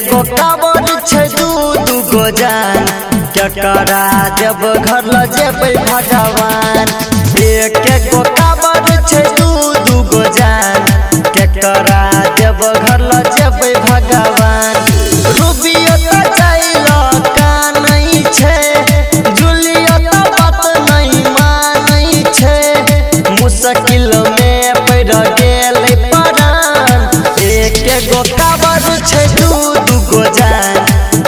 गो काबर छे दू गो जान केकरा जब घर ल जेबै भगवान। एक गो काबर छे दू गो जान केकरा जब घर ल जेबै भगवान। रूबियो त जाइल का नहीं छे जुलियो त बात नहीं मानै छे मुश्किल में पड़ गेलै परान। एक गो काबर छे दू गो जान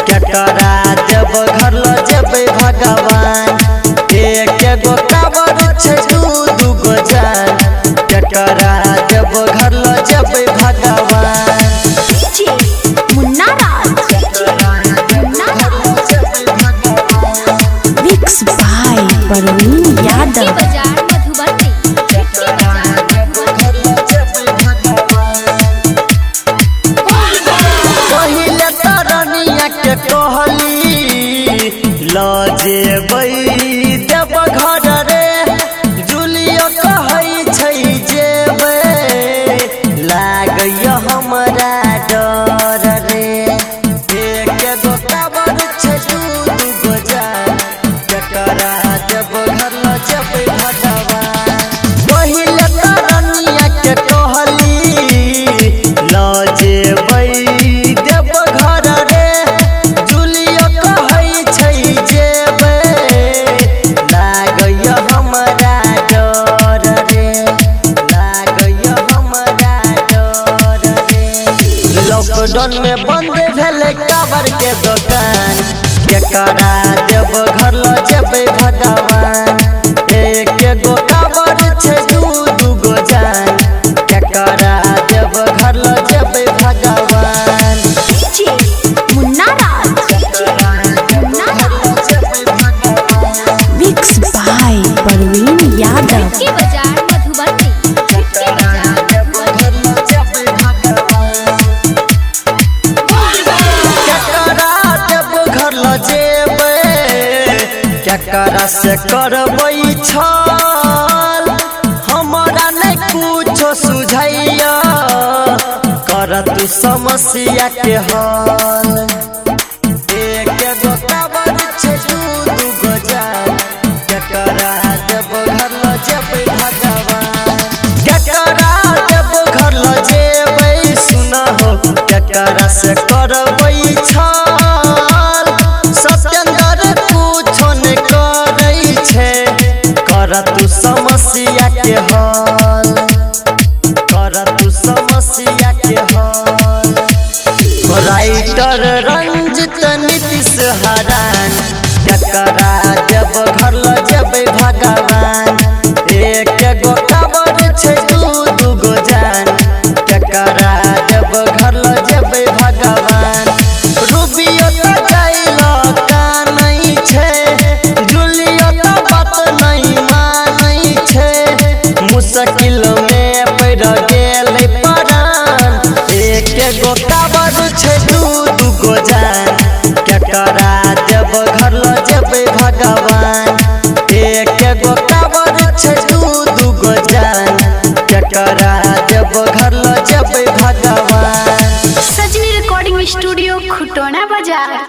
केकरा जब घर ल जेबै भगवान। एक गो काबर छे दू गो जान केकरा जब घर ल जेबै भगवान। Mix by Parveen Yadav. पहिले तरनिया के कहली ल जेबै देव घर रे जुलियो कहै छै जेबै लागैय हमरा डर रे। एक गो काबर छै दू गो जान केकरा जब घर ल जेबै भगवान। पहिले तरनिया के कहली ल जेबै देव घर रे जुलियो कहै छै जेबै लागैय हमरा डर रे लागैय हमरा डर रे। लॉकडाउन में बंद भेलै काबर के दुकान केकरा देव घर ल जेबै भगवान। एक गो काबर छै दू गो जान केकरा देव घर ल जेबै भगवान। Mix by Parveen Yadav. केकरा देव घर ल जेबै केकरा से करबै छल हमरा नहीं कुछो सुझैया कर तू समस्या के हल। एक गो काबर छे दू गो जान केकरा देव घर ल जेबै भगवान। केकरा देव घर ल जेबै सुना हो केकरा से करबै छल सत्येंद्र कुछो नहीं करै छे कर तू समस्या के हल कर तू समस्या के हल। राइटर रंजित नीतीश हरान केकरा देव घर ल जेबै भगवान। एक गो काबर छै दू गो जान केकरा देव घर ल जेबै भगवान। रूबियो त जाइल का नहीं छे जुलियो त बात नहीं मानै छे मुश्किल में पड़ गेलै परान। एक गो काबर छै दू गो जान केकरा देव घर ल जेबै भगवान। एक गो काबर छै दू गो जान केकरा देव घर ल जेबै भगवान। सजनी रिकॉर्डिंग स्टूडियो खुटोना बाजार।